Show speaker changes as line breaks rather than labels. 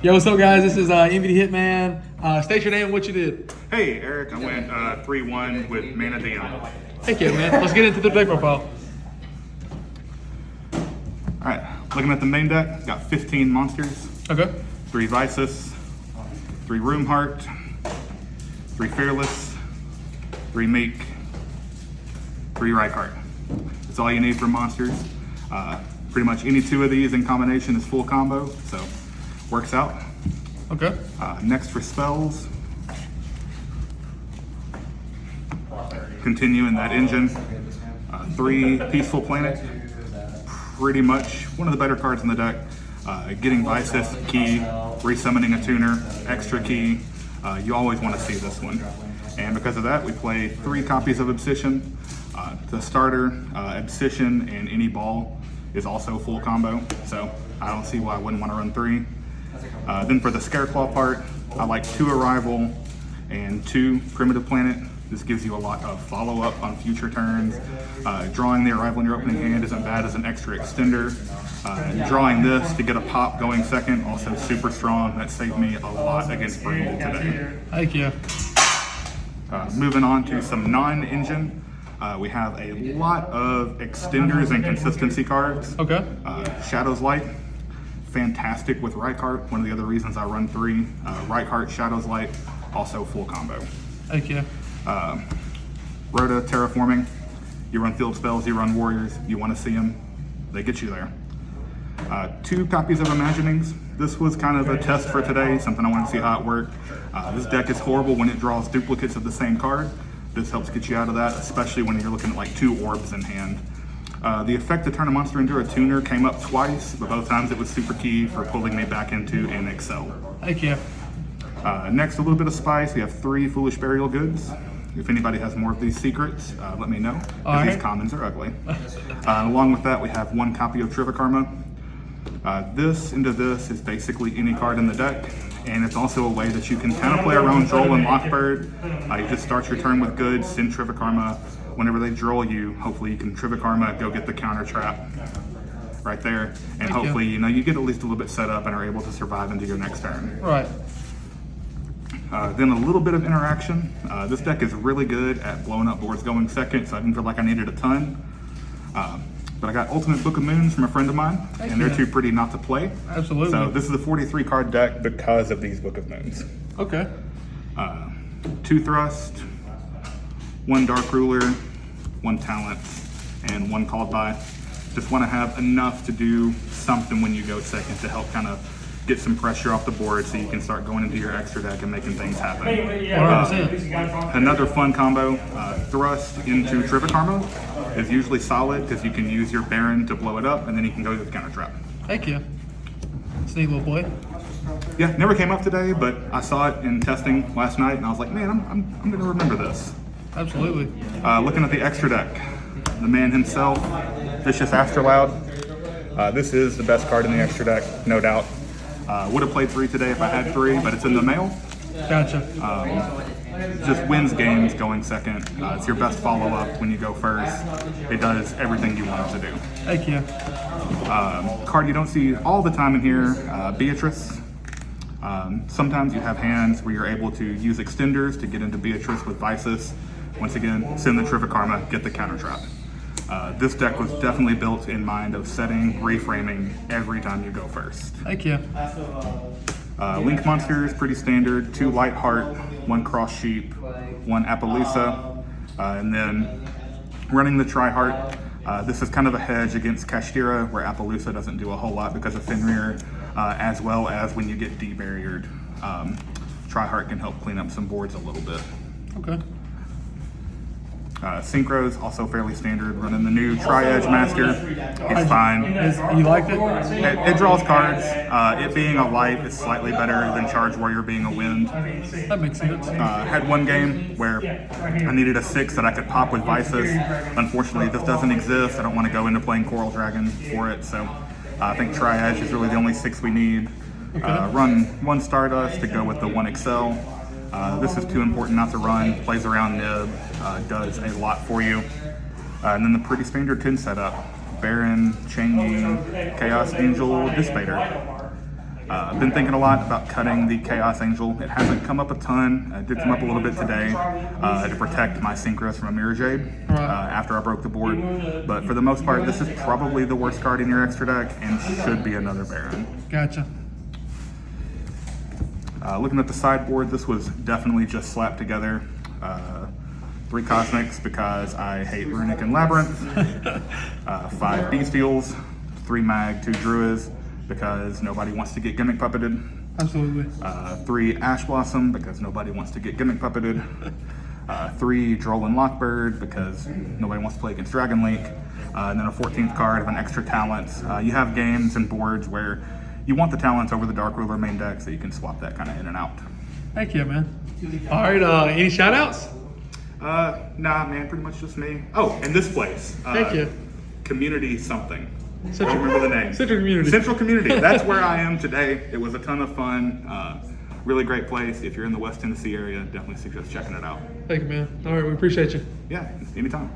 Yo, what's up, guys? This is MVD Hitman. State your name and what you did.
Hey, Eric. I went 3-1 with Mannadium.
Heck yeah, man. Let's get into the deck profile.
All right, looking at the main deck, got 15 monsters,
Okay.
3 Vices, 3 Room Heart, 3 Fearless, 3 Meek, 3 Rykart. That's all you need for monsters. Pretty much any 2 of these in combination is full combo, so works out.
Okay.
Next for spells, continuing that engine, 3 Peaceful Planet, pretty much one of the better cards in the deck. Getting Vices, key, resummoning a tuner, extra key. You always want to see this one. And because of that, we play 3 copies of Obsession. The starter, Obsession and any ball is also full combo, so I don't see why I wouldn't want to run 3. Then for the Scareclaw part, I like 2 Arrival and 2 Primitive Planet. This gives you a lot of follow-up on future turns. Drawing the Arrival in your opening hand isn't bad as an extra extender. Drawing this to get a pop going second, also super strong. That saved me a lot against Bramble today.
Thank you.
Moving on to some non-engine, we have a lot of extenders and consistency cards.
Okay.
Shadow's Light, fantastic with Rykart. One of the other reasons I run 3. Rykart, Shadow's Light, also full combo.
Thank you.
Rhoda, Terraforming. You run field spells, you run warriors, you want to see them, they get you there. 2 copies of Imaginings. This was kind of a test for today, something I want to see how it worked. This deck is horrible when it draws duplicates of the same card. This helps get you out of that, especially when you're looking at like 2 orbs in hand. The effect to turn a monster into a tuner came up twice, but both times it was super key for pulling me back into an Excel.
Thank you.
Next, a little bit of spice. We have 3 Foolish Burial Goods. If anybody has more of these secrets, let me know, because these commons are ugly. Along with that, we have 1 copy of Trivikarma. This into this is basically any card in the deck, and it's also a way that you can kind of play around Droll and Lockbird. You just start your turn with goods, send Trivikarma. Whenever they droll you, hopefully you can Trivikarma, go get the counter trap right there, and hopefully you get at least a little bit set up and are able to survive into your next turn.
Right.
Then a little bit of interaction. This deck is really good at blowing up boards going second, so I didn't feel like I needed a ton. But I got Ultimate Book of Moons from a friend of mine, and they're too pretty not to play.
Absolutely.
So this is a 43 card deck because of these Book of Moons.
Okay.
2 Thrust, 1 Dark Ruler, 1 Talent, and 1 Called By. Just want to have enough to do something when you go second to help kind of get some pressure off the board so you can start going into your extra deck and making things happen.
100%.
Another fun combo, Thrust into Trivikarma is usually solid because you can use your Baron to blow it up and then you can go to the counter trap.
Thank you. Sneak little boy.
Yeah, never came up today, but I saw it in testing last night and I was like, man, I'm gonna remember this.
Absolutely.
Looking at the extra deck, the man himself, Vicious Astrolaud. This is the best card in the extra deck, no doubt. Would have played 3 today if I had 3, but it's in the mail.
Gotcha.
Just wins games going second. It's your best follow-up when you go first. It does everything you want it to do.
Thank you.
Card you don't see all the time in here, Beatrice. Sometimes you have hands where you're able to use extenders to get into Beatrice with Vices. Once again, send the Trivikarma, get the counter trap. This deck was definitely built in mind of setting, reframing every time you go first.
Thank you.
Link monsters, pretty standard. 2 Light Heart, 1 Cross Sheep, 1 Appaloosa, and then running the Tri-Heart. This is kind of a hedge against Kashtira, where Appaloosa doesn't do a whole lot because of Fenrir, as well as when you get debarriered. Tri-Heart can help clean up some boards a little bit.
Okay.
Synchros, also fairly standard. Running the new Tri-Edge Master, it's fine.
You liked it?
It draws cards. It being a light is slightly better than Charge Warrior being a wind.
That makes sense.
Had 1 game where I needed a 6 that I could pop with Vices. Unfortunately, this doesn't exist. I don't want to go into playing Coral Dragon for it, so I think Tri-Edge is really the only 6 we need. Run 1 Stardust to go with the 1 Excel. This is too important not to run. Plays around Nib, does a lot for you. And then the pretty standard 10 setup. Baron, Changi, Chaos Angel, Dissipator. I've been thinking a lot about cutting the Chaos Angel. It hasn't come up a ton. I did come up a little bit today to protect my Synchros from a Mirror Jade after I broke the board. But for the most part, this is probably the worst card in your extra deck and should be another Baron.
Gotcha.
Looking at the sideboard, this was definitely just slapped together. 3 Cosmics because I hate Runic and Labyrinth. 5 Bestials, 3 Mag, 2 Druids because nobody wants to get gimmick puppeted.
Absolutely.
3 Ash Blossom because nobody wants to get gimmick puppeted. 3 Droll and Lockbird because nobody wants to play against Dragon Leak. And then a 14th card of an extra talent. You have games and boards where you want the talents over the Dark Ruler main deck so you can swap that kind of in and out.
Heck yeah, man. All right, any shout outs?
Nah, man, pretty much just me. Oh, and this place.
Thank you.
Community something.
Central,
I don't remember the name.
Central Community.
Central Community. That's where I am today. It was a ton of fun. Really great place. If you're in the West Tennessee area, definitely suggest checking it out.
Thank you, man. All right, we appreciate you.
Yeah, anytime.